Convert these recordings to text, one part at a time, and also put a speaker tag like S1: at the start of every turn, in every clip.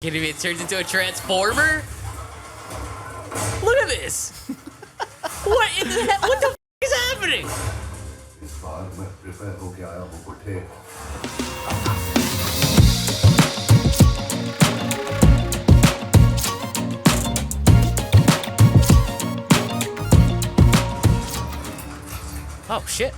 S1: Kidding me? It turns into a transformer? Look at this! What in the hell? What the f is happening?
S2: इस बार मैं prepare होके आया हूँ बुढ़े।
S1: Oh shit.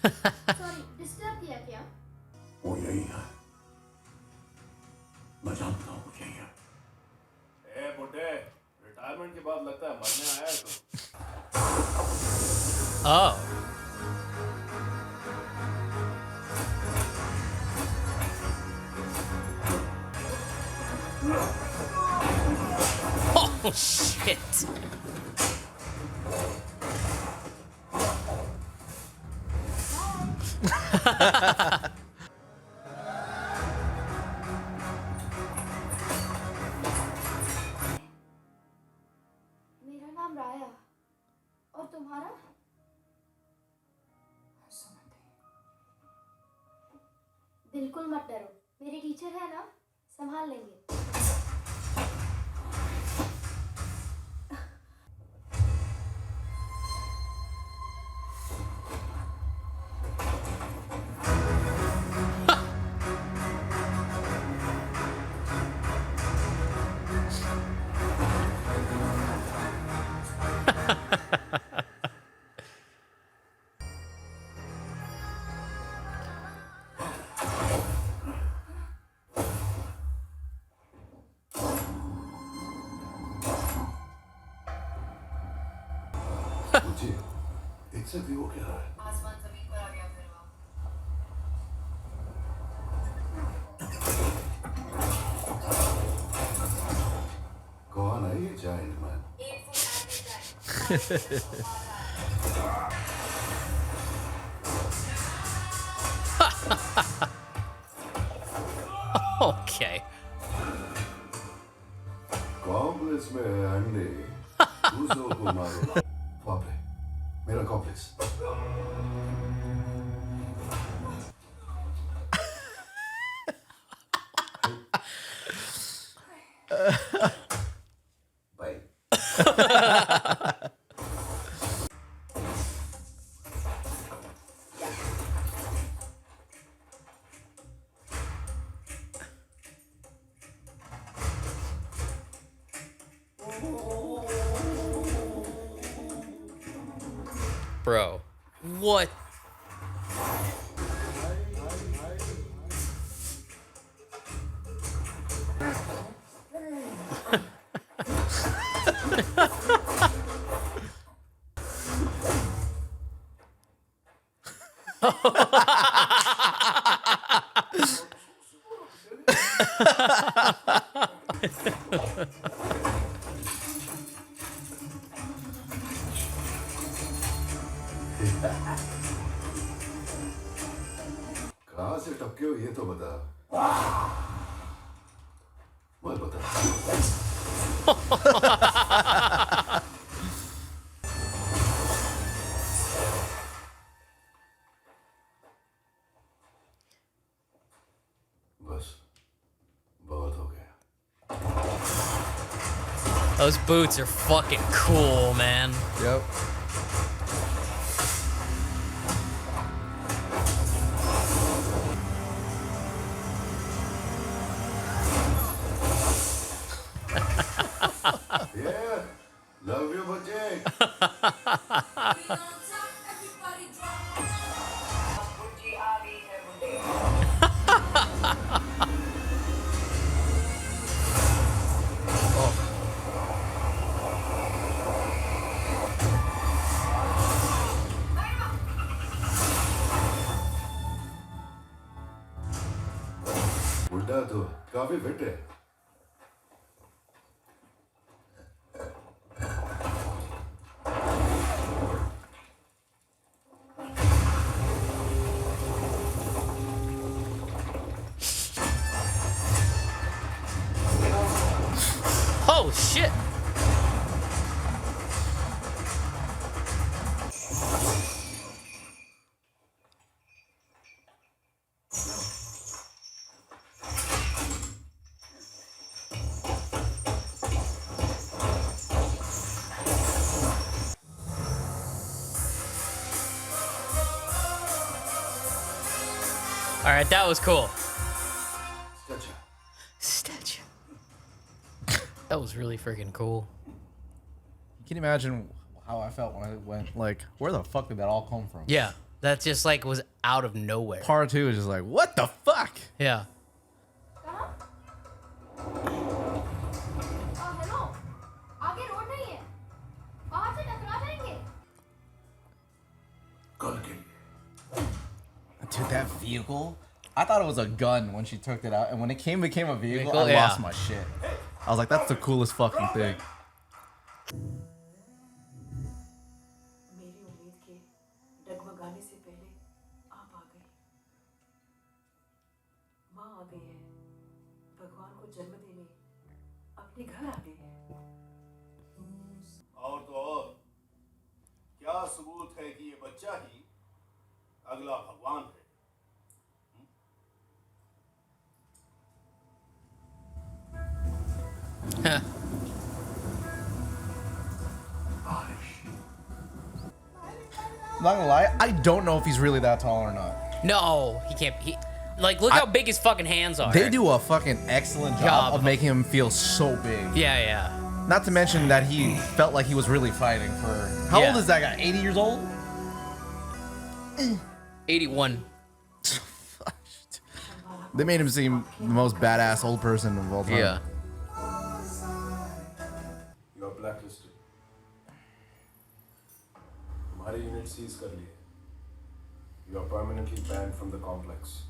S3: Sorry disturb किया क्या?
S2: वो यही है। मैं जानता हूँ यही है।
S4: ए बुड्ढे, रिटायरमेंट के बाद लगता है मरने आया है तू।
S1: Oh. Oh shit.
S3: मेरा नाम राया और तुम्हारा? बिल्कुल मत डरो, मेरे टीचर है ना, संभाल लेंगे।
S2: मुझे एक से भी हो गया है।
S5: आसमान जमीन पर आ गया फिर वो।
S2: कौन है ये जायंट मैन?
S1: Okay.
S2: कॉम्प्लेक्स में है अंडे। दूसरों को मारो। वापे, मेरा कॉम्प्लेक्स। बाय।
S1: Bro. What?
S2: कहाँ से टपके हो ये तो बता। मैं बता। बस बहुत हो गया।
S1: Those boots are fucking cool, man.
S6: Yep.
S2: Yeah, love you बच्चे।
S5: बुड्ढी आ गई है बुड्ढे।
S2: बुड्ढा तो काफी फिट है।
S1: Oh shit. All right, that was cool. Statue. That was really freaking cool.
S6: Can you imagine how I felt when I went, like, where the fuck did that all come from?
S1: Yeah, that just like was out of nowhere.
S6: Part 2 is just like, what the fuck?
S1: Yeah.
S3: Hello आगे road नहीं है वहां से टकरा जाएंगे
S2: कल के लिए
S6: Dude, that vehicle, I thought it was a gun when she took it out, and when it became a vehicle, I
S1: yeah.
S6: lost my shit. I was like, that's the coolest fucking thing.
S5: मेरी उम्मीद के डगमगाने से पहले आप आ गई माँ आ गई है भगवान को जन्म देने अपने घर आ गई है
S4: और तो और क्या सबूत है कि ये बच्चा ही अगला भगवान है?
S6: Not gonna lie, I don't know if he's really that tall or not.
S1: No, he can't. He like look how big his fucking hands are.
S6: They do a fucking excellent job of making him feel so big.
S1: Yeah, yeah.
S6: Not to mention that he felt like he was really fighting for... How
S1: Yeah.
S6: old is that guy? 80 years old?
S1: 81.
S6: They made him seem the most badass old person of all time.
S1: Yeah.
S4: You are blacklisted. तुम्हारे unit seize कर लिए. You are permanently banned from the complex.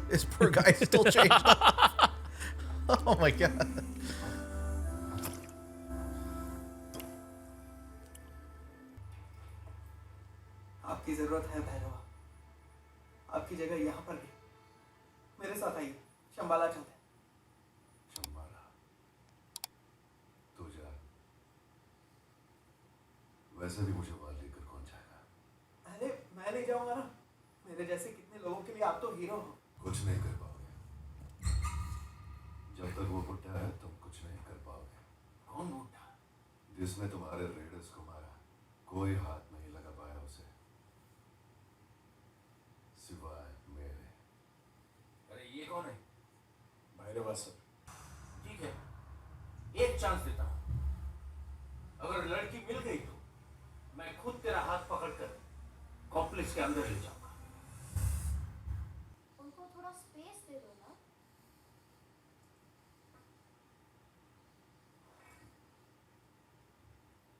S6: This poor guy is still changed up. Oh my god.
S7: आपकी जरूरत है भैरवा आपकी जगह यहाँ पर भी मेरे साथ आइए शंबाला चलते हैं
S2: शंबाला तू जा वैसे भी मुझे वहां लेकर कौन जाएगा
S7: अरे मैं नहीं जाऊंगा ना मेरे जैसे कितने लोगों के लिए आप तो हीरो हो
S2: कुछ नहीं कर पाओगे जब तक वो बुढ़ा है तुम कुछ नहीं कर पाओगे
S7: कौन बूढ़ा
S2: जिसने तुम्हारे रेडर्स को मारा कोई हाथ नहीं लगा पाया उसे सिवाय मेरे
S4: अरे ये कौन है? भैरवा सर.
S7: ठीक है एक चांस देता हूँ अगर लड़की मिल गई तो मैं खुद तेरा हाथ पकड़कर कॉम्प्लेक्स के अंदर ले जाऊंगा
S3: उनको थोड़ा स्पेस दे दो ना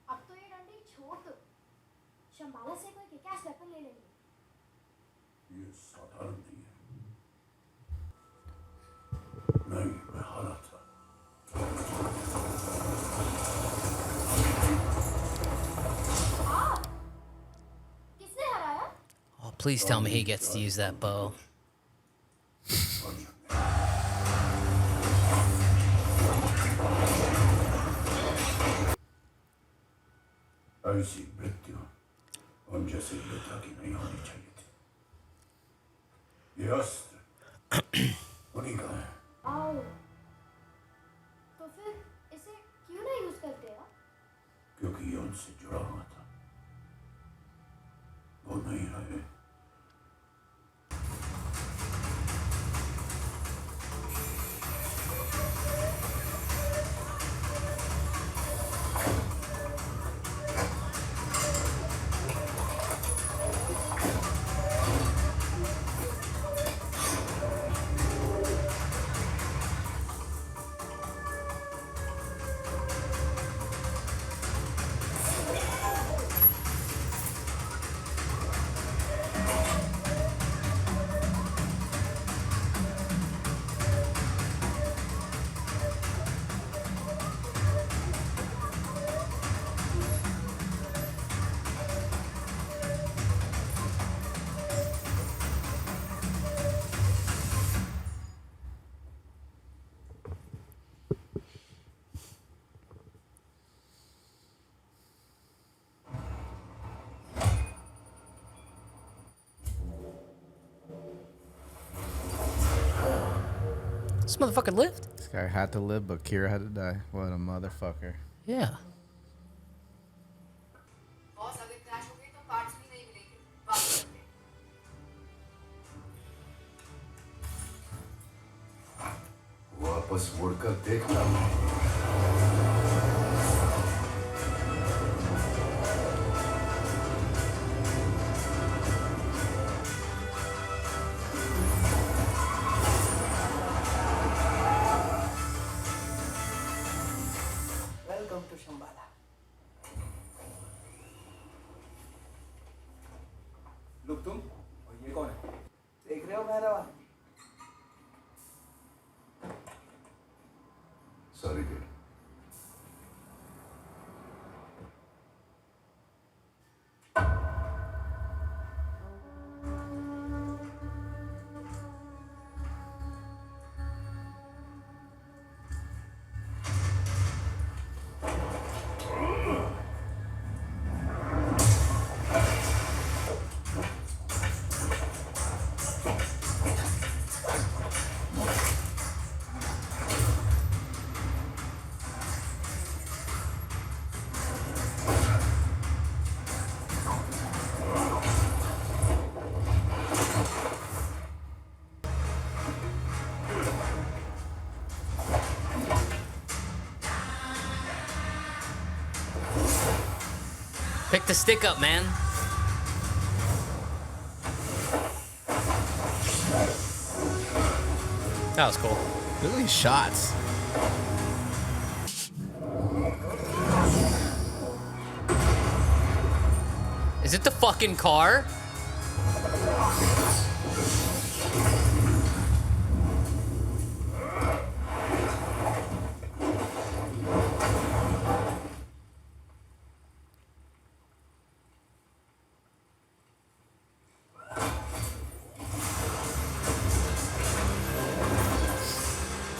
S3: अब तो ये डंडी छोड़ दो शंबाला से कोई किक-एस वेपन ले लेंगे
S2: ये साधारण नहीं है नहीं मैं हारा था
S3: आप किसने हराया
S1: Oh, please tell me he gets to use that bow.
S2: ऐसी मृत्यु उन जैसे योद्धा की नहीं होनी चाहिए थी ये अस्त्र उन्हीं का है
S3: आओ तो फिर इसे क्यों नहीं यूज करते आप
S2: क्योंकि ये उनसे जुड़ा हुआ था वो नहीं रहे
S1: This motherfucker lived?
S6: This guy had to live, but Kira had to die. What a motherfucker.
S1: Yeah.
S5: Boss अगर क्रैश हो गई तो पार्ट्स भी नहीं मिलेंगे वापस करके
S2: वापस मुड़कर देखना
S5: वेलकम टू शंबाला
S4: लुक तुम और ये कौन है
S5: देख रहे हो Bhairava
S2: sorry kid
S1: Pick the stick up, man. That was cool.
S6: Look at these shots.
S1: Is it the fucking car?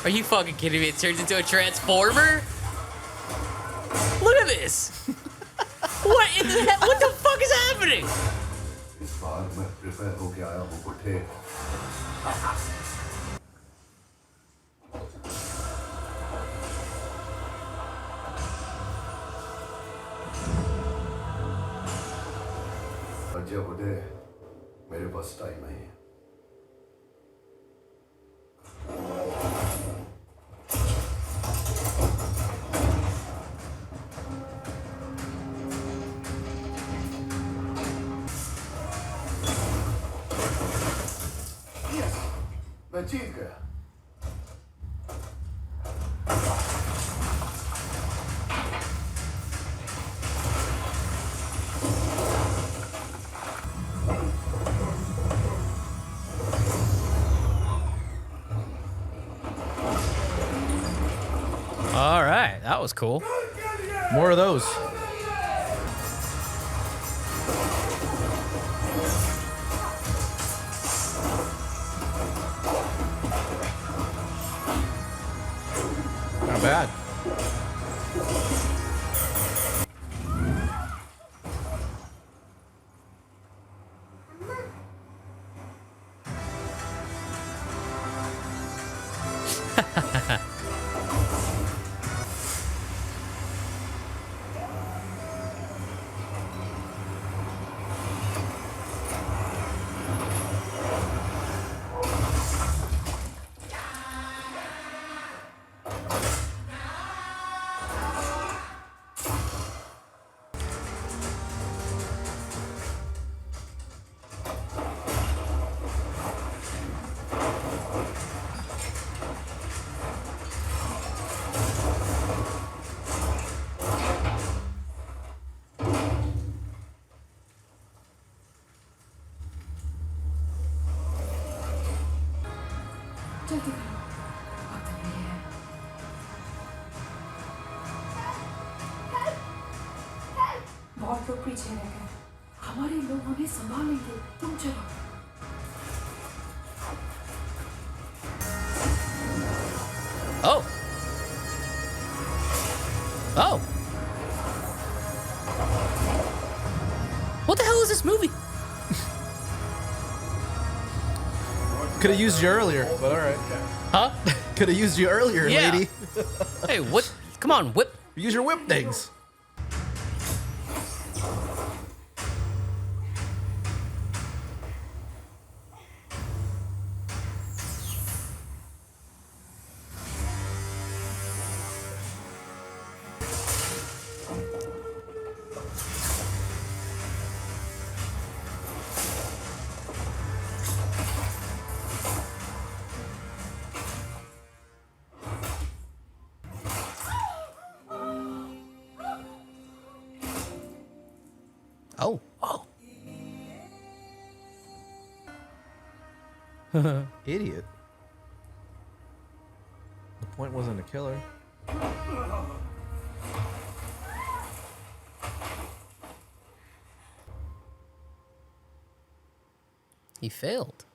S1: Are you fucking kidding me? It turns into a transformer? Look at this! What in the hell? What the fuck is happening?
S2: इस बार मैं prepare होके आया हूँ बुढ़े अजय बुढ़े मेरे पास time नहीं है मैं जीत गया
S1: All right, that was cool.
S6: More of those. Not bad.
S5: जल्दी करो वक्त नहीं है बहुत लोग पीछे रह गए हमारे लोग उन्हें संभालेंगे तुम चलो
S1: Oh. Oh. What the hell is this movie?
S6: Could have used you earlier, but all right.
S1: Huh?
S6: Could Could have used you earlier,
S1: Yeah.
S6: lady.
S1: Hey, what? Come on, whip.
S6: Use your whip things.
S1: Oh, oh.
S6: Idiot. The point wasn't to kill her.
S1: He failed.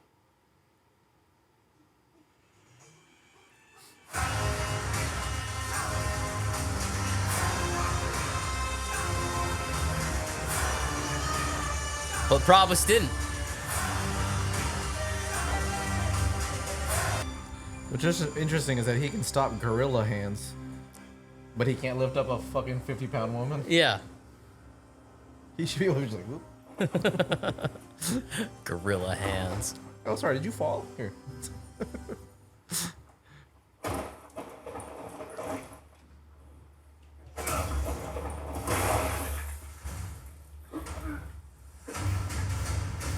S1: But Prabhas didn't.
S6: Which is interesting is that he can stop gorilla hands, but he can't lift up a fucking 50-pound woman.
S1: Yeah.
S6: He should be able to just like, whoop.
S1: Gorilla hands.
S6: Oh, sorry, did you fall? Here.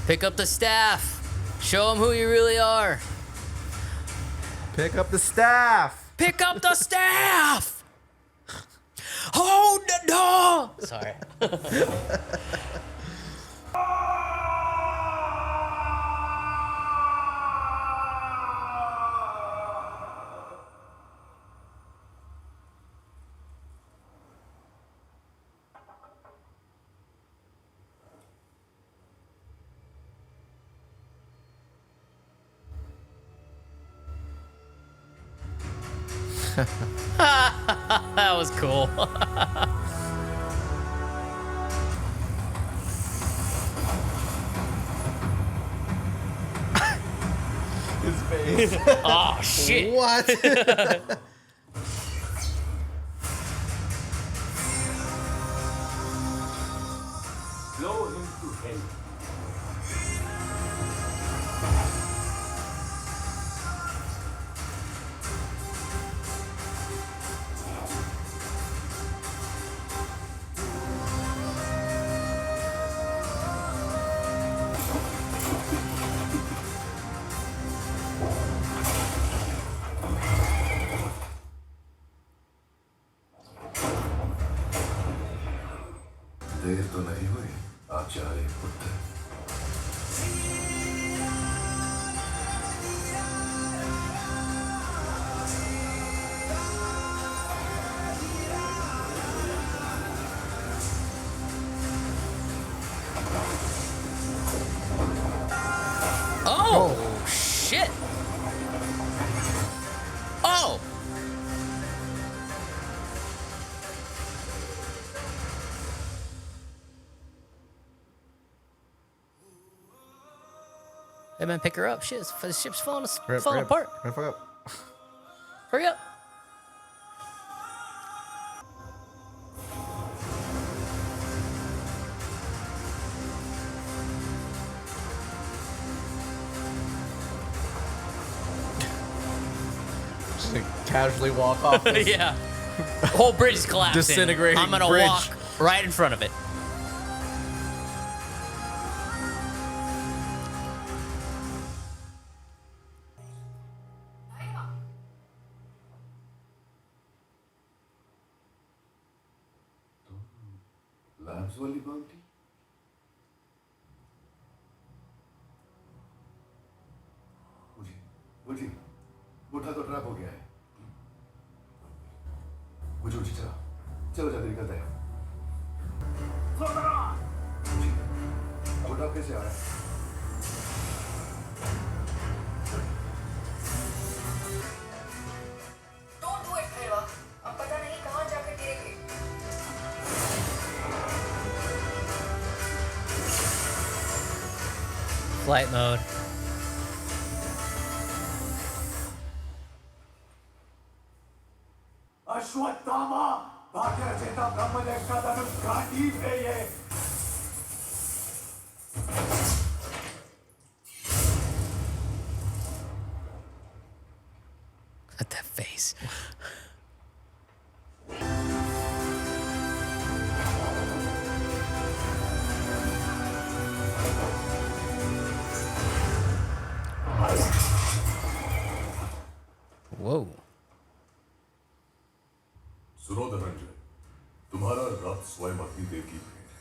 S1: Pick up the staff. Show him who you really are.
S6: Pick up the staff.
S1: Pick up the staff. Hold the door. Sorry. That was cool.
S6: His face.
S1: Oh shit.
S6: What?
S7: Blow him to hell.
S2: देर तो नहीं हुई आचार्य पुत्र
S1: Oh shit. Oh. Hey man, pick her up. Shit, the ship's falling apart.
S6: Hurry up.
S1: Hurry up.
S6: Just like casually walk off. This.
S1: Yeah. The whole bridge is collapsing.
S6: Disintegrating
S1: I'm gonna
S6: bridge.
S1: walk right in front of it.
S2: Labs वाली bounty बुझी बुढ़ा तो trap हो गया है बुझो चलो चलो जल्दी निकलते हैं बुझी बुढ़ा कैसे आ रहा है
S5: Don't do it, Prabha. अब पता नहीं कहाँ जाकर गिरेंगे.
S1: Flight mode.
S2: घाटी है ये
S1: At that face. Whoa.
S2: सुनो धनंजय, तुम्हारा रथ स्वयं अग्निदेव की भेंट है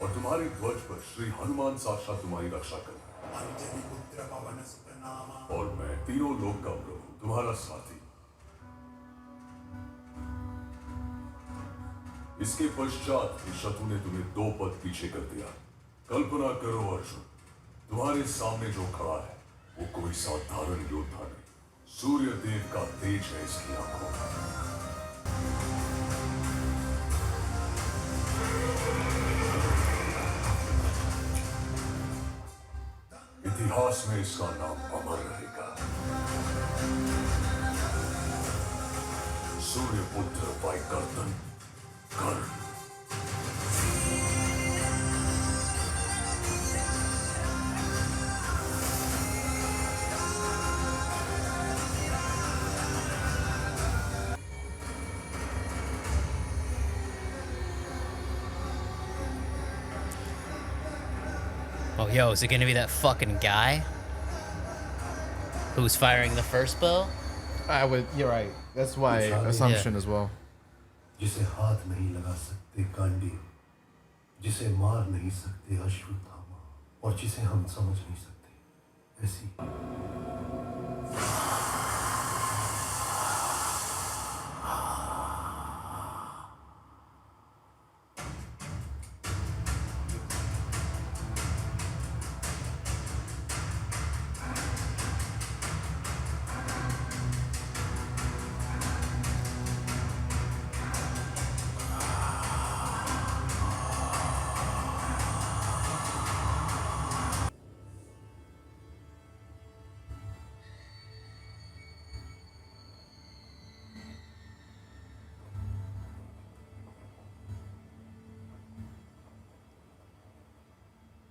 S2: और तुम्हारे ध्वज पर श्री हनुमान साक्षात तुम्हारी रक्षा करें और मैं तीनों लोक का प्रभु तुम्हारा साथी। इसके पश्चात इस शत्रु ने तुम्हें 2 पद पीछे कर दिया। कल्पना करो अर्जुन, तुम्हारे सामने जो खड़ा है वो कोई साधारण योद्धा नहीं, सूर्य देव का तेज है इसकी आंखों में। इतिहास में इसका नाम अमर रहेगा। सूर्य पुत्र वाइकर्तन कर्ण।
S1: Oh, yo, is it gonna be that fucking guy who's firing the first bow?
S6: You're right. That's my assumption as well.
S2: जिसे हाथ नहीं लगा सकते गांडी, जिसे मार नहीं सकते अश्वत्थामा और जिसे हम समझ नहीं सकते ऐसी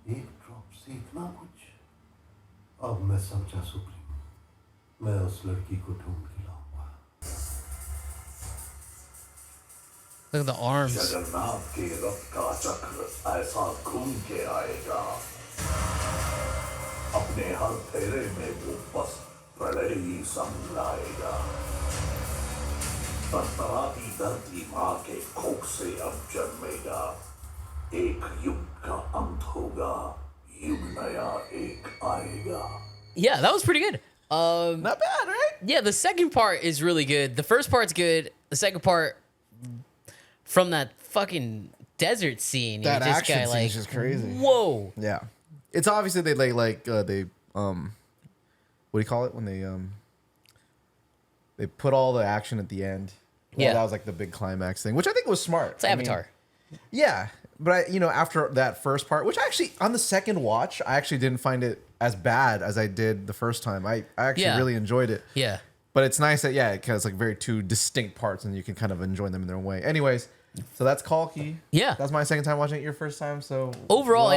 S2: एक ड्रॉप से इतना कुछ। अब मैं समझा सुप्रीम, मैं उस लड़की को ढूंढ के लाऊंगा।
S1: Look at the arms.
S2: Jagannath के रथ का चक्र ऐसा घूम के आएगा, अपने हर फेरे में वो बस प्रलय ही संग लाएगा। तरतराती धरती माँ के कोख से अब जन्मेगा, एक युग का अंत होगा, युग नया एक आएगा।
S1: Yeah, that was pretty good.
S6: Not bad, right?
S1: Yeah, the second part is really good. The first part's good. The second part, from that fucking desert scene,
S6: That
S1: you just
S6: action
S1: got
S6: scene
S1: like,
S6: is just crazy.
S1: whoa.
S6: Yeah. It's obviously they what do you call it when they put all the action at the end.
S1: Yeah.
S6: That was like the big climax thing, which I think was smart.
S1: It's Avatar.
S6: Yeah. But after that first part, which actually on the second watch, I actually didn't find it as bad as I did the first time. I actually really enjoyed it.
S1: Yeah.
S6: But it's nice that it has like very 2 distinct parts and you can kind of enjoy them in their own way. Anyways, so that's Kalki.
S1: Yeah.
S6: That's my second time watching it, your first time. So
S1: Overall,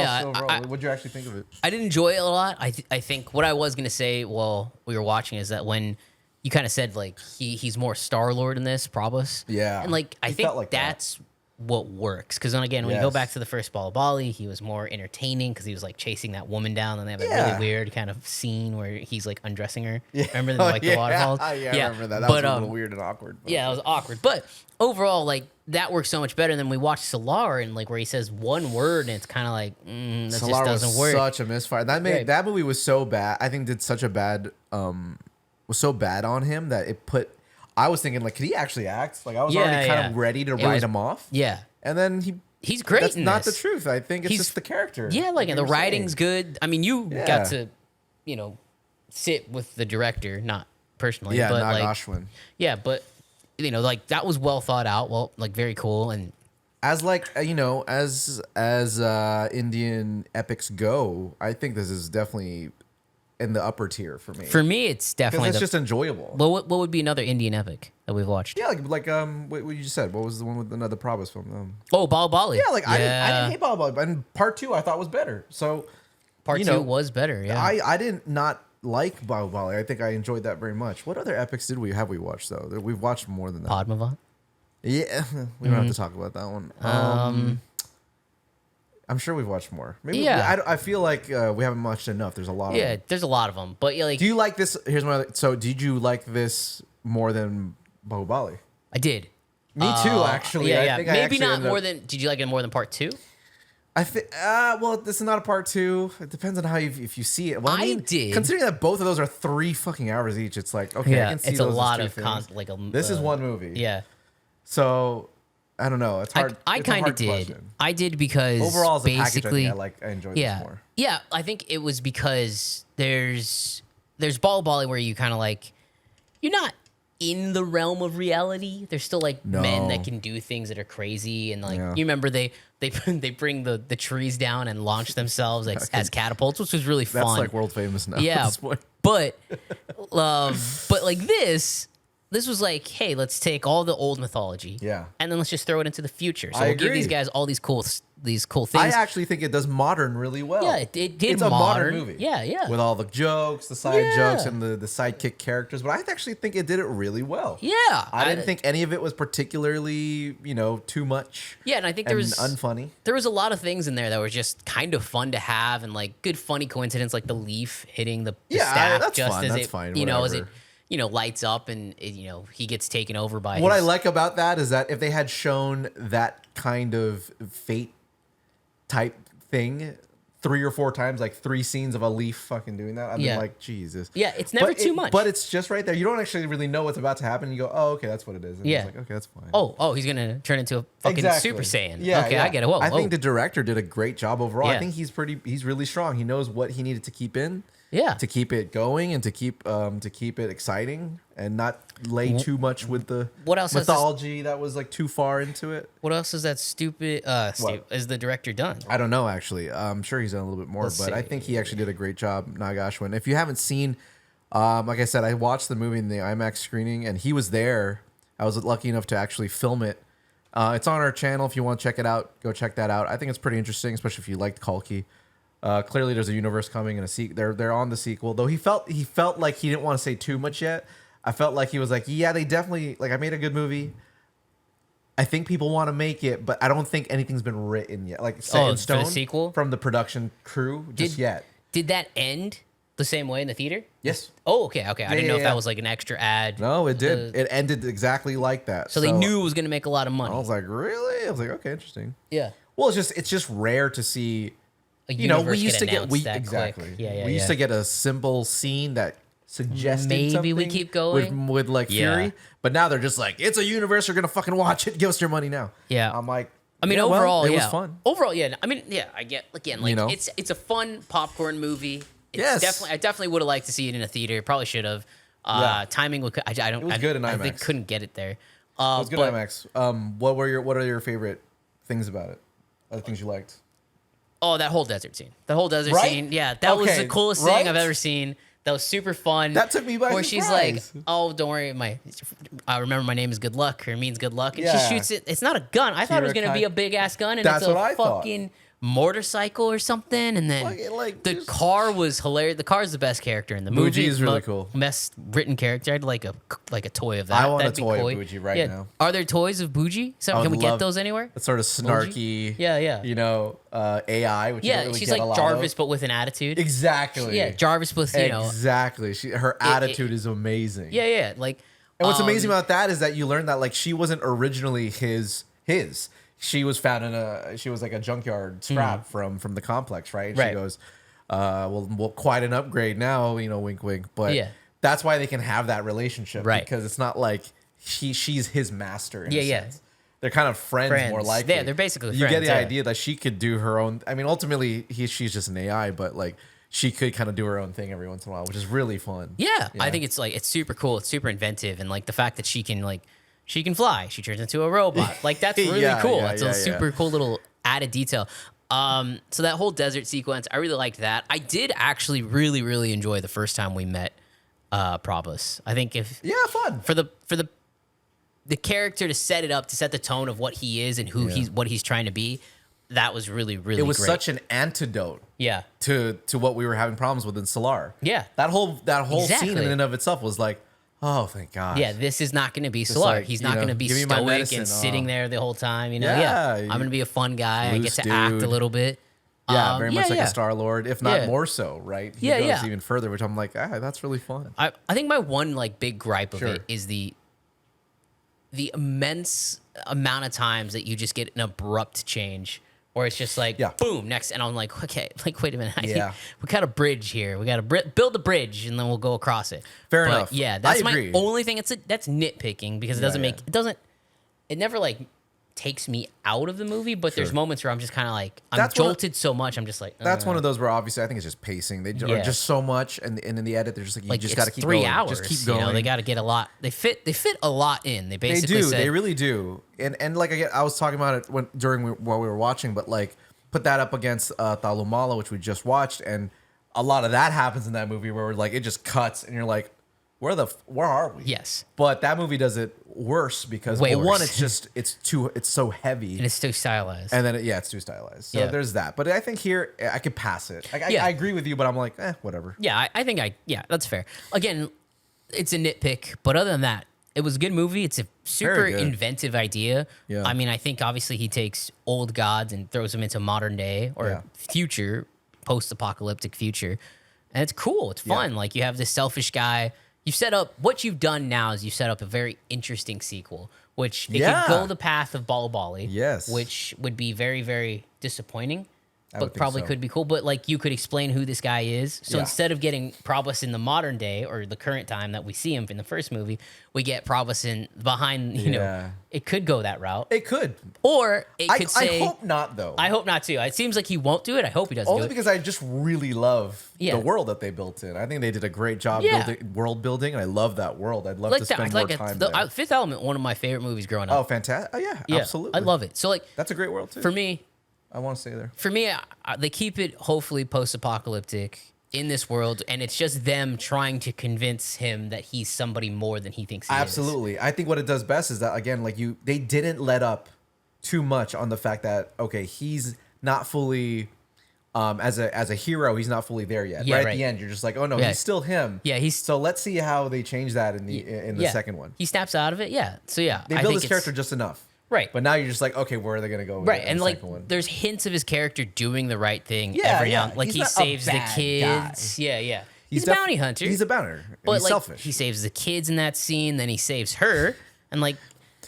S6: what'd you actually think of it?
S1: I did enjoy it a lot. I think what I was going to say while we were watching is that when you kind of said like he's more Star-Lord in this, Prabhas.
S6: Yeah.
S1: And like I
S6: He
S1: think
S6: felt like that.
S1: that's what works. Because then again, when you go
S6: Yes.
S1: back to the first Ball of Bali, he was more entertaining because he was like chasing that woman down, and they have that
S6: Yeah.
S1: really weird kind of scene where he's like undressing her.
S6: Yeah.
S1: Remember the, like the waterfalls?
S6: Yeah, I remember that. That
S1: But,
S6: was a little weird and awkward. But.
S1: Yeah, it was awkward. But overall, like that works so much better than we watched Solar and like where he says one word and it's kind of like that
S6: Solar
S1: just doesn't
S6: was
S1: work.
S6: such a misfire. That movie was so bad. I think did such a bad was so bad on him that it put. I was thinking like, could he actually act? Like I was already kind of ready to write him off.
S1: Yeah.
S6: And then
S1: he's great.
S6: That's
S1: in
S6: not
S1: this.
S6: the truth. I think it's
S1: He's-
S6: just the character.
S1: Yeah, like and the
S6: you were
S1: writing's
S6: saying.
S1: good. I mean, you
S6: Yeah.
S1: got to, sit with the director, not personally,
S6: Yeah,
S1: but
S6: Nag
S1: like,
S6: Ashwin.
S1: yeah, but like that was well thought out. Well, like very cool and
S6: As like as Indian epics go, I think this is definitely in the upper tier for me.
S1: For me, it's
S6: Because
S1: definitely
S6: it's just enjoyable.
S1: what would be another Indian epic that we've watched?
S6: Yeah, like what you just said. What was the one with another Prabhas film?
S1: Oh, Bali.
S6: Yeah, like I didn't hate Bali, and part 2 I thought was better. So
S1: Part
S6: you
S1: 2
S6: know,
S1: was better. Yeah.
S6: I didn't not like Bali. I think I enjoyed that very much. What other epics have we watched though? We've watched more than that.
S1: Padmavat.
S6: Yeah, we don't have to talk about that one. I'm sure we've watched more. Maybe
S1: Yeah.
S6: I feel like we haven't watched enough. There's a lot of
S1: Yeah,
S6: them.
S1: there's a lot of them, but yeah, like
S6: Do you like this? Here's my other. So, did you like this more than Bahubali?
S1: I did.
S6: Me too, actually.
S1: Yeah,
S6: I
S1: yeah.
S6: think I
S1: Maybe
S6: actually
S1: not
S6: ended
S1: more
S6: up-
S1: than. Did you like it more than part 2?
S6: I think. Well, this is not a part 2. It depends on how if you see it. Well,
S1: I did.
S6: Considering that both of those are 3 fucking hours each, it's like okay, I
S1: Yeah,
S6: can see
S1: it's a
S6: those as
S1: lot
S6: 2
S1: of
S6: things. This is one movie.
S1: Yeah,
S6: So, I don't know. It's hard.
S1: I
S6: it's a
S1: kind of
S6: hard
S1: did.
S6: question.
S1: I did because
S6: Overall, as a package,
S1: basically,
S6: I enjoyed
S1: yeah,
S6: this more.
S1: yeah. I think it was because there's Bali where you kind of like you're not in the realm of reality. There's still like men
S6: No.
S1: that can do things that are crazy, and like
S6: Yeah.
S1: you remember they bring the trees down and launch themselves as catapults, which was really
S6: That's
S1: fun.
S6: like world famous now.
S1: Yeah,
S6: At this point.
S1: but like this was like, hey, let's take all the old mythology,
S6: Yeah.
S1: and then let's just throw it into the future. So
S6: I
S1: we'll give these
S6: agree.
S1: guys all these cool
S6: I
S1: things.
S6: actually think it does modern really well.
S1: Yeah, it did
S6: It's a modern movie.
S1: Yeah, yeah.
S6: With all the jokes, the side
S1: Yeah.
S6: jokes, and the sidekick characters. But I actually think it did it really well.
S1: Yeah,
S6: I didn't think any of it was particularly, too much.
S1: Yeah, and I think
S6: and
S1: there was
S6: unfunny.
S1: There was a lot of things in there that were just kind of fun to have, and like good funny coincidence, like the leaf hitting the
S6: Yeah,
S1: staff
S6: that's
S1: just
S6: fun,
S1: as
S6: that's
S1: it,
S6: fine,
S1: as it
S6: whatever.
S1: lights up, and he gets taken over by.
S6: What I
S1: his-
S6: like about that is that if they had shown that kind of fate type thing 3 or 4 times, like 3 scenes of a leaf fucking doing that, I'd
S1: Yeah.
S6: be like, Jesus.
S1: Yeah, it's never too much.
S6: But it's just right there. You don't actually really know what's about to happen. You go, oh, okay, that's what it is. And
S1: Yeah.
S6: it's like, okay, that's fine.
S1: Oh, he's gonna turn into a fucking
S6: Exactly.
S1: Super Saiyan.
S6: Yeah,
S1: okay,
S6: yeah.
S1: I get it. Whoa,
S6: I
S1: whoa.
S6: think the director did a great job overall.
S1: Yeah.
S6: I think he's really strong. He knows what he needed to keep in.
S1: Yeah.
S6: To keep it going and to keep it exciting and not lay too much with the
S1: What else has this-
S6: mythology that was like too far into it.
S1: What else is that stupid? Is the director done?
S6: I don't know actually. I'm sure he's done a little bit more,
S1: Let's
S6: but I
S1: see.
S6: think he actually did a great job, Nag Ashwin. If you haven't seen, like I said, I watched the movie in the IMAX screening, and he was there. I was lucky enough to actually film it. It's on our channel. If you want to check it out, go check that out. I think it's pretty interesting, especially if you liked Kalki. Clearly, there's a universe coming and a sequel. They're on the sequel, though. He felt like he didn't want to say too much yet. I felt like he was like, yeah, they definitely I made a good movie. I think people want to make it, but I don't think anything's been written yet, like set
S1: Oh,
S6: in
S1: for
S6: stone
S1: the sequel?
S6: from the production crew just yet.
S1: Did that end the same way in the theater?
S6: Yes.
S1: Oh, okay. I didn't know if
S6: yeah.
S1: that was like an extra ad.
S6: No, it did.
S1: The-
S6: It ended exactly like that.
S1: so they knew it was gonna make a lot of money.
S6: I was like, really? I was like, okay, interesting.
S1: Yeah.
S6: Well, it's just rare to see.
S1: A
S6: We
S1: universe
S6: used to get
S1: announced that
S6: exactly.
S1: quick. Yeah, yeah.
S6: We used
S1: yeah.
S6: to get a simple scene that suggested
S1: Maybe we
S6: something
S1: keep going?
S6: with like
S1: Yeah.
S6: Fury, but now they're just like, it's a universe. You're gonna fucking watch it. Give us your money now.
S1: Yeah.
S6: I'm like,
S1: I mean,
S6: yeah, well,
S1: overall,
S6: it
S1: yeah.
S6: was fun.
S1: Overall, yeah. I mean, yeah. I get again, like it's a fun popcorn movie. It's
S6: Yes.
S1: I definitely would have liked to see it in a theater. Probably should have.
S6: Yeah.
S1: Timing would. I don't.
S6: It was good in
S1: I think
S6: IMAX.
S1: couldn't get it there.
S6: It was good
S1: but-
S6: IMAX. What are your favorite things about it? Other things you liked?
S1: Oh, that whole desert scene. The whole desert
S6: Right?
S1: scene. Yeah, that was
S6: Okay,
S1: the coolest
S6: right?
S1: thing I've ever seen. That was super fun.
S6: That took me by
S1: Where she's like,
S6: surprise.
S1: "Oh, don't worry, I remember my name is Good Luck, or it means good luck," and
S6: Yeah.
S1: she shoots it. It's not a gun. I thought it was
S6: Kira
S1: gonna be
S6: Kai-
S1: a big ass gun, and
S6: That's
S1: it's a
S6: what I thought.
S1: fucking motorcycle or something. And then
S6: Like,
S1: the
S6: just-
S1: car was hilarious. The car is the best character in the movie.
S6: Bougie is really cool.
S1: Best written character. I'd like a toy of that.
S6: I want a
S1: That'd be
S6: toy of
S1: cool.
S6: Bougie right
S1: Yeah.
S6: now.
S1: Are there toys of Bougie? So
S6: I
S1: can
S6: would
S1: we get
S6: love-
S1: those anywhere?
S6: It's sort of snarky.
S1: Yeah, yeah.
S6: AI. Which you
S1: Yeah,
S6: don't really
S1: she's
S6: get
S1: like
S6: a lot
S1: Jarvis,
S6: of.
S1: but with an attitude.
S6: Exactly.
S1: Yeah, Jarvis with
S6: Exactly. Her attitude is amazing.
S1: Yeah, yeah. Like,
S6: And what's amazing about that is that you learn that like she wasn't originally his. She was found she was like a junkyard scrap from the complex, right? And
S1: Right.
S6: she goes, well, quite an upgrade now, wink, wink. But
S1: Yeah.
S6: that's why they can have that relationship,
S1: Right.
S6: Because it's not like she's his master. In
S1: Yeah,
S6: a
S1: yeah.
S6: sense. They're kind of friends more likely.
S1: Yeah, they're basically
S6: You get
S1: friends,
S6: the
S1: yeah.
S6: idea that she could do her own. I mean, ultimately, she's just an AI, but like she could kind of do her own thing every once in a while, which is really fun.
S1: yeah, I think it's like it's super cool. It's super inventive, and like the fact that she can fly. She turns into a robot. Like that's really
S6: Yeah,
S1: cool.
S6: yeah,
S1: It's
S6: yeah,
S1: a
S6: yeah.
S1: super cool little added detail. So that whole desert sequence, I really liked that. I did actually really, really enjoy the first time we met Prabhas. I think
S6: fun.
S1: for the character to set it up, to set the tone of what he is and what he's trying to be, that was really, really
S6: It was
S1: great.
S6: such an antidote
S1: Yeah.
S6: to what we were having problems with in Solar.
S1: Yeah.
S6: That whole scene in
S1: Exactly.
S6: and of itself was like, oh, thank God.
S1: Yeah, this is not going to be Solar.
S6: like,
S1: He's
S6: you
S1: not
S6: know,
S1: going to be
S6: give me my
S1: stoic
S6: medicine,
S1: and sitting there the whole time. You know,
S6: Yeah,
S1: I'm going to be a fun guy. I
S6: loose
S1: get to act a
S6: dude.
S1: little bit.
S6: Yeah, very much like
S1: yeah.
S6: a Star-Lord, if not
S1: Yeah.
S6: more so, right? He
S1: Yeah,
S6: goes
S1: yeah.
S6: even further, which I'm like, that's really fun.
S1: I think my one like big gripe of
S6: Sure.
S1: it is the immense amount of times that you just get an abrupt change, or it's just like boom next, and I'm like, okay, like wait a minute,
S6: Yeah.
S1: we got a bridge here, we got to build a bridge, and then we'll go across it.
S6: Fair
S1: But,
S6: enough.
S1: Yeah, that's
S6: I
S1: my
S6: agree.
S1: only thing. That's nitpicking because it doesn't it never like takes me out of the movie, but there's moments where I'm just kind of like I'm
S6: That's one of-
S1: jolted so much, I'm just like
S6: That's one of those where obviously I think it's just pacing. They are
S1: Yeah.
S6: just so much, and in the edit, they're just like, you just
S1: it's
S6: got to keep
S1: 3
S6: going.
S1: hours.
S6: Just keep
S1: You
S6: going.
S1: know, they got to get a lot. They fit a lot in. They
S6: They
S1: basically
S6: do.
S1: said,
S6: They really do. And like I was talking about it while we were watching, but like put that up against Talumala, which we just watched, and a lot of that happens in that movie where like it just cuts, and you're like, where are we?
S1: yes.
S6: But that movie does it worse because
S1: Way
S6: one,
S1: worse.
S6: it's so heavy,
S1: And it's too stylized.
S6: and then it's too stylized. So
S1: Yeah.
S6: there's that. But I think here I could pass it.
S1: Yeah.
S6: I agree with you, but I'm like, whatever.
S1: Yeah, I think that's fair. Again, it's a nitpick, but other than that, it was a good movie. It's a super
S6: Very good.
S1: inventive idea.
S6: Yeah.
S1: I mean, I think obviously he takes old gods and throws them into modern day or
S6: Yeah.
S1: future, post-apocalyptic future. And it's cool. It's fun. Like you have this selfish guy. You set up what you've done now is you set up a very interesting sequel, which it
S6: Yeah.
S1: could go the path of Bali Bali.
S6: Yes.
S1: Which would be very, very disappointing.
S6: would
S1: But
S6: think
S1: probably
S6: so.
S1: could be cool. But like you could explain who this guy is. So
S6: Yeah.
S1: instead of getting Prabhas in the modern day or the current time that we see him in the first movie, we get Prabhas in behind, you know,
S6: Yeah.
S1: it could go that route.
S6: It could.
S1: Or it
S6: I
S1: could say,
S6: hope not, though.
S1: I hope not too. It seems like he won't do it. I hope he doesn't
S6: Only
S1: do it.
S6: because I just really love
S1: Yeah.
S6: the world that they built in. I think they did a great job
S1: Yeah.
S6: world building, and I love that world. I'd love
S1: Like
S6: to
S1: that,
S6: spend
S1: like
S6: more time there.
S1: Fifth Element, one of my favorite movies growing up.
S6: Oh, fantastic! Oh, yeah,
S1: yeah,
S6: absolutely.
S1: I love it. So like
S6: That's a great world too.
S1: for me,
S6: I want to stay there.
S1: they keep it hopefully post-apocalyptic in this world, and it's just them trying to convince him that he's somebody more than he thinks he is.
S6: Absolutely. I think what it does best is that again, like they didn't let up too much on the fact that okay, he's not fully as a hero, he's not fully there yet.
S1: Yeah,
S6: At
S1: right.
S6: the end, you're just like, oh no,
S1: Yeah.
S6: he's still him.
S1: Yeah, he's-
S6: so let's see how they change that in the
S1: Yeah.
S6: second one.
S1: He snaps out of it. Yeah. So yeah,
S6: They
S1: I
S6: build
S1: think
S6: his character just enough.
S1: Right.
S6: But now you're just like, okay, where are they gonna go with
S1: right,
S6: it in
S1: and
S6: the
S1: like
S6: second one?
S1: there's hints of his character doing the right thing
S6: Yeah,
S1: every
S6: yeah.
S1: now. Like
S6: He's
S1: he
S6: not a
S1: saves the
S6: bad
S1: kids.
S6: guy.
S1: Yeah. He's a bounty hunter.
S6: He's a bounty hunter. And
S1: but
S6: he's
S1: like
S6: selfish.
S1: he saves the kids in that scene, then he saves her, and like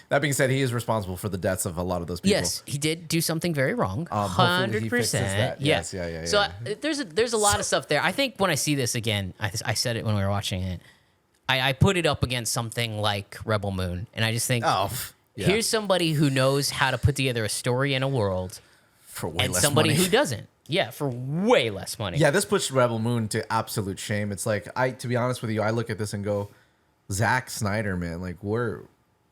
S6: That being said, he is responsible for the deaths of a lot of those people.
S1: yes, he did do something very wrong.
S6: Hopefully he fixes
S1: 100%.
S6: that. Yes, yeah.
S1: So there's a lot of stuff there. I think when I see this again, I said it when we were watching it. I put it up against something like Rebel Moon, and I just think,
S6: Oh, yeah.
S1: here's somebody who knows how to put together a story and a world,
S6: for way
S1: and
S6: less
S1: somebody
S6: money.
S1: who doesn't. Yeah, for way less money.
S6: Yeah, this puts Rebel Moon to absolute shame. It's like to be honest with you, I look at this and go, Zack Snyder, man, like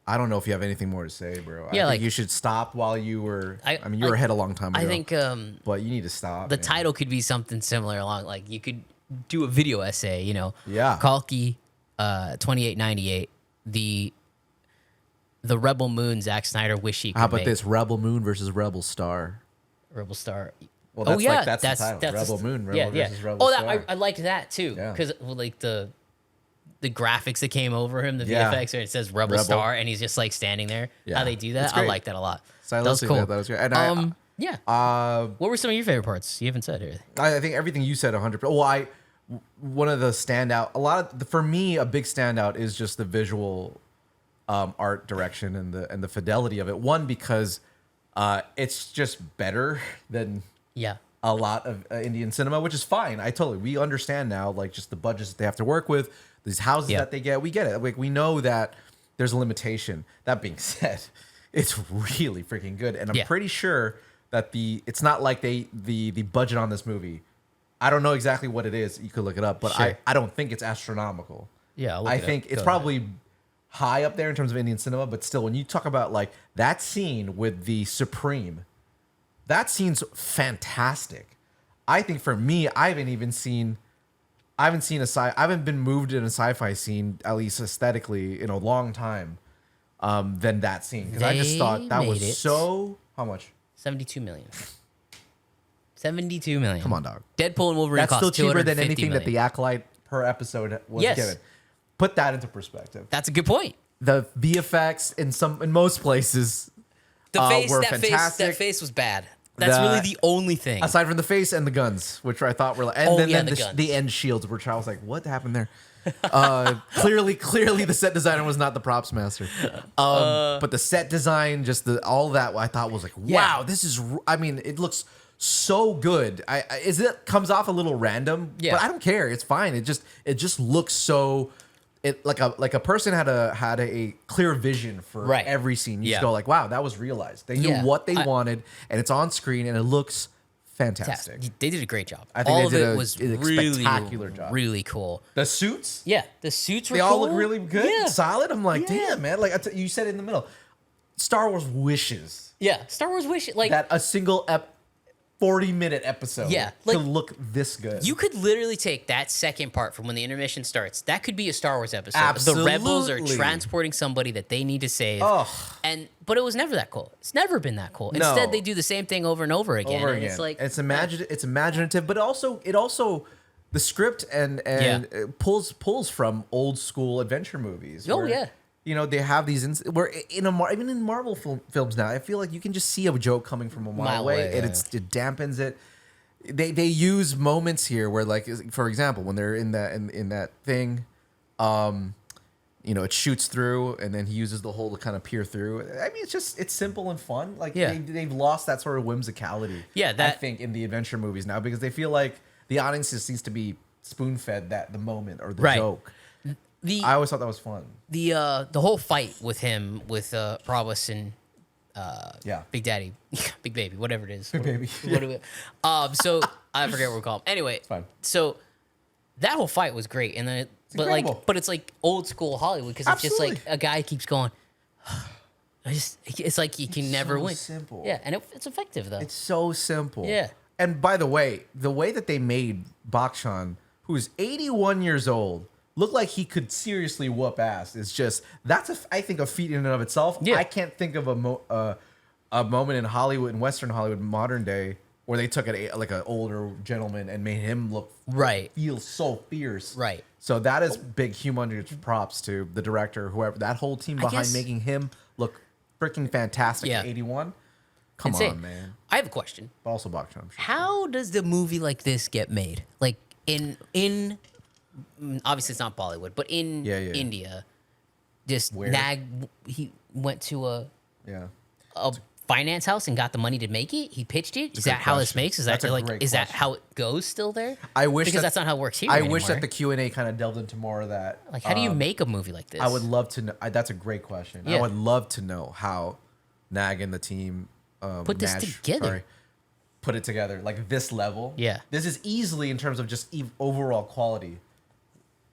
S6: I don't know if you have anything more to say, bro. I
S1: Yeah,
S6: think
S1: like-
S6: you should stop while you were. I mean, you were
S1: like,
S6: ahead a long time ago.
S1: I think
S6: but you need to stop.
S1: the
S6: man.
S1: title could be something similar along like you could do a video essay, you know.
S6: Yeah.
S1: Kalki 2898, the Rebel Moon Zack Snyder wish he could
S6: How about
S1: make.
S6: this? Rebel Moon versus Rebel Star.
S1: Rebel Star.
S6: Well, that's the title. Rebel Moon, Rebel versus Rebel
S1: Oh,
S6: Star.
S1: I liked that too
S6: Yeah.
S1: because like the graphics that came over him, the
S6: Yeah.
S1: VFX, where it says Rebel Star, and he's just like standing there.
S6: Yeah.
S1: How they do
S6: That's
S1: that, I
S6: great.
S1: like that a lot.
S6: So I
S1: that was cool.
S6: that was great. And
S1: Yeah.
S6: I
S1: What were some of your favorite parts? You haven't said anything.
S6: I think everything you said 100%. Well, one of the standout, for me, a big standout is just the visual art direction and the fidelity of it. One, because it's just better than
S1: Yeah.
S6: a lot of Indian cinema, which is fine. We understand now, like just the budgets that they have to work with, these houses
S1: Yeah.
S6: that they get. We get it. Like we know that there's a limitation. That being said, it's really freaking good, and I'm
S1: Yeah.
S6: pretty sure that it's not like the budget on this movie. I don't know exactly what it is. You could look it up, but
S1: Sure.
S6: I don't think it's astronomical.
S1: Yeah, I'll look
S6: I
S1: it up.
S6: think
S1: Go
S6: it's
S1: ahead.
S6: probably high up there in terms of Indian cinema, but still, when you talk about like that scene with the Supreme That scene's fantastic. I think for me, I haven't been moved in a sci-fi scene, at least aesthetically, in a long time. Than that scene, because I just thought that
S1: They
S6: was
S1: made it.
S6: so. How much?
S1: 72 million. 72 million.
S6: Come on, dog.
S1: Deadpool and Wolverine
S6: That's
S1: cost
S6: still cheaper than
S1: 250
S6: anything that the
S1: million.
S6: Acolyte per episode was
S1: Yes.
S6: given. Put that into perspective.
S1: That's a good point.
S6: The VFX in most places
S1: The face,
S6: were
S1: that
S6: fantastic.
S1: face was bad. That's
S6: The-
S1: really the only thing.
S6: Aside from the face and the guns, which I thought were like, and
S1: Oh,
S6: then,
S1: yeah,
S6: then
S1: the guns.
S6: the end shields, which I was like, what happened there? Clearly, the set designer was not the props master. But the set design, just all that, I thought was like, wow,
S1: Yeah.
S6: this is. I mean, it looks so good. It comes off a little random,
S1: Yeah.
S6: but I don't care. It's fine. It just looks so. It like a person had a clear vision for
S1: Right.
S6: every scene. You
S1: Yeah.
S6: just go like, wow, that was realized. They knew
S1: Yeah.
S6: what they wanted, and it's on screen, and it looks fantastic.
S1: They did a great job.
S6: I think
S1: all
S6: they
S1: of
S6: did
S1: it
S6: a-
S1: was
S6: a
S1: really
S6: spectacular job.
S1: really cool.
S6: The suits,
S1: Yeah, the suits were
S6: they all
S1: cool.
S6: look really good,
S1: Yeah.
S6: solid. I'm like,
S1: Yeah.
S6: damn, man. Like you said in the middle, Star Wars wishes
S1: Yeah, Star Wars wish like
S6: that a single 40-minute episode
S1: Yeah, like,
S6: could look this good.
S1: you could literally take that second part from when the intermission starts. That could be a Star Wars episode. The rebels are
S6: Absolutely.
S1: transporting somebody that they need to save.
S6: Ugh.
S1: But it was never that cool. It's never been that cool.
S6: No.
S1: Instead, they do the same thing over and over again.
S6: over
S1: and
S6: again.
S1: It's like
S6: it's imaginative, but it also the script and
S1: Yeah.
S6: pulls from old school adventure movies.
S1: Oh,
S6: where,
S1: yeah.
S6: You know, they have these where even in Marvel films now, I feel like you can just see a joke coming from a mile away, and
S1: yeah.
S6: it dampens it. They use moments here where, like, for example, when they're in that thing, you know, it shoots through, and then he uses the hole to kind of peer through. I mean, it's simple and fun. Like,
S1: Yeah.
S6: they've lost that sort of whimsicality.
S1: Yeah,
S6: I
S1: that-
S6: think in the adventure movies now, because they feel like the audience just needs to be spoon fed the moment or the
S1: Right.
S6: joke.
S1: the
S6: I always thought that was fun.
S1: the whole fight with him with Prabhas and
S6: Yeah.
S1: Big Daddy, Big Baby, whatever it is.
S6: Big Baby,
S1: What do we, so I forget what we call him. Anyway,
S6: fine.
S1: so that whole fight was great, and then
S6: incredible.
S1: but it's like old school Hollywood because it's just like
S6: Absolutely.
S1: a guy keeps going. It's like you can never
S6: so
S1: win.
S6: simple.
S1: Yeah, and it's effective though.
S6: It's so simple.
S1: Yeah.
S6: And by the way that they made Bachchan, who's 81 years old, look like he could seriously whoop ass is just I think a feat in and of itself.
S1: Yeah.
S6: I can't think of a moment in Hollywood, in Western Hollywood, modern day, where they took like an older gentleman and made him feel so fierce.
S1: Right.
S6: So that is big, humongous props to the director, whoever, that whole team behind
S1: guess-
S6: making him look freaking fantastic
S1: Yeah.
S6: at 81. Come
S1: Insane.
S6: on, man.
S1: I have a question.
S6: But also Bachchan, I'm sure.
S1: How does the movie like this get made? Like in obviously it's not Bollywood, but in
S6: Yeah.
S1: India, just
S6: Where?
S1: he went to a
S6: Yeah.
S1: finance house and got the money to make it. He pitched it. Is
S6: a good
S1: that how this
S6: question.
S1: makes? Is that
S6: That's a
S1: like
S6: great
S1: is that
S6: question.
S1: how it goes still there?
S6: I wish
S1: because
S6: that-
S1: that's not how it works here.
S6: I wish
S1: anymore.
S6: that the Q&A kind of delved into more of that.
S1: like how do you make a movie like this?
S6: I would love to know. That's a great question. I
S1: Yeah.
S6: would love to know how Nag and the team
S1: Put this together.
S6: put it together like this level.
S1: Yeah.
S6: This is easily, in terms of just overall quality,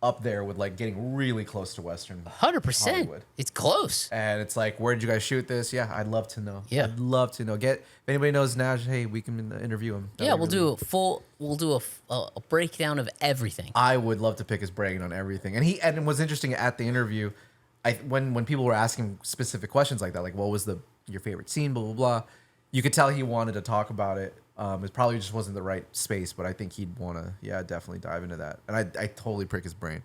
S6: up there with like getting really close to Western
S1: 100%.
S6: Hollywood.
S1: It's close.
S6: And it's like, where did you guys shoot this? Yeah, I'd love to know.
S1: Yeah.
S6: I'd love to know. If anybody knows Naj, hey, we can interview him.
S1: Yeah, we'll do a breakdown of everything.
S6: I would love to pick his brain on everything. And it was interesting at the interview, when people were asking specific questions like that, like what was your favorite scene, blah blah blah. You could tell he wanted to talk about it. It probably just wasn't the right space, but I think he'd want to, definitely dive into that. And I totally prick his brain.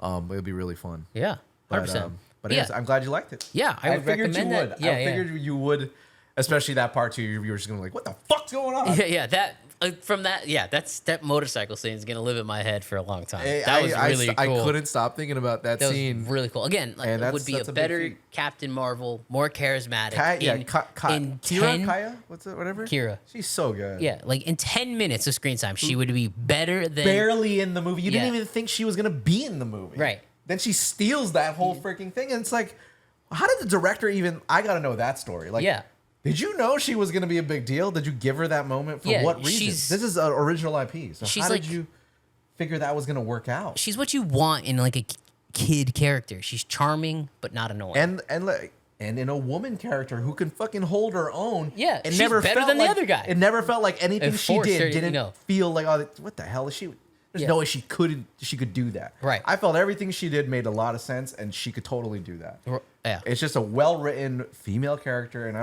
S6: It'll be really fun.
S1: Yeah, 100%.
S6: But
S1: Yeah.
S6: anyways, I'm glad you liked it.
S1: Yeah, I would
S6: figured you
S1: recommend
S6: would.
S1: that. Yeah,
S6: I figured you would, especially that part too. You were just gonna be like, what the fuck's going on?
S1: Yeah, that from that. Yeah, that motorcycle scene is gonna live in my head for a long time. That was really cool.
S6: I couldn't stop thinking about that
S1: That was
S6: scene.
S1: really cool. Again, like,
S6: And
S1: it would be
S6: that's
S1: a
S6: a big
S1: better
S6: feat.
S1: Captain Marvel, more charismatic. in
S6: Kira,
S1: 10
S6: Kaya, what's it, whatever?
S1: Kira.
S6: She's so good.
S1: Yeah, like in 10 minutes of screen time, she would be better than
S6: Barely in the movie. You
S1: Yeah.
S6: didn't even think she was gonna be in the movie.
S1: Right.
S6: Then she steals that whole freaking thing, and it's like, how did the director even? I gotta know that story. Like,
S1: Yeah.
S6: Did you know she was gonna be a big deal? Did you give her that moment for
S1: Yeah,
S6: what reason?
S1: she's-
S6: This is an original IP. So
S1: she's
S6: how
S1: like-
S6: did you figure that was gonna work out?
S1: She's what you want in like a kid character. She's charming but not annoying.
S6: And like, and in a woman character who can fucking hold her own.
S1: Yeah,
S6: it
S1: she's
S6: never
S1: better
S6: felt
S1: than the
S6: like,
S1: other guy.
S6: It never felt like anything
S1: It
S6: she
S1: forced her,
S6: did
S1: you
S6: didn't
S1: know.
S6: feel like, oh, what the hell is she? There's
S1: Yeah.
S6: no way she could do that.
S1: Right.
S6: I felt everything she did made a lot of sense, and she could totally do that.
S1: Yeah.
S6: It's just a well written female character, and I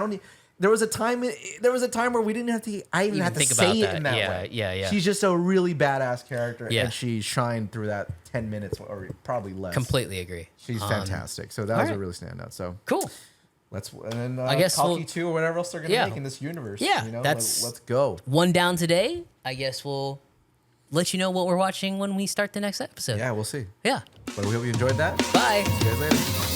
S6: don't need. There was a time where we didn't have to. I even
S1: Even
S6: had to
S1: think
S6: say
S1: about
S6: it
S1: that.
S6: in that
S1: Yeah,
S6: way.
S1: yeah.
S6: She's just a really badass character,
S1: Yeah.
S6: and she shined through that 10 minutes or probably less.
S1: Completely agree.
S6: She's fantastic. So that was a
S1: right.
S6: really standout. So
S1: Cool.
S6: and then
S1: I guess
S6: Kalki
S1: we'll-
S6: 2 or whatever else they're gonna
S1: Yeah.
S6: make in this universe.
S1: Yeah,
S6: you know,
S1: that's-
S6: let's go.
S1: One down today. I guess we'll let you know what we're watching when we start the next episode.
S6: Yeah, we'll see.
S1: Yeah.
S6: But we hope you enjoyed that.
S1: Bye.
S6: See you guys later.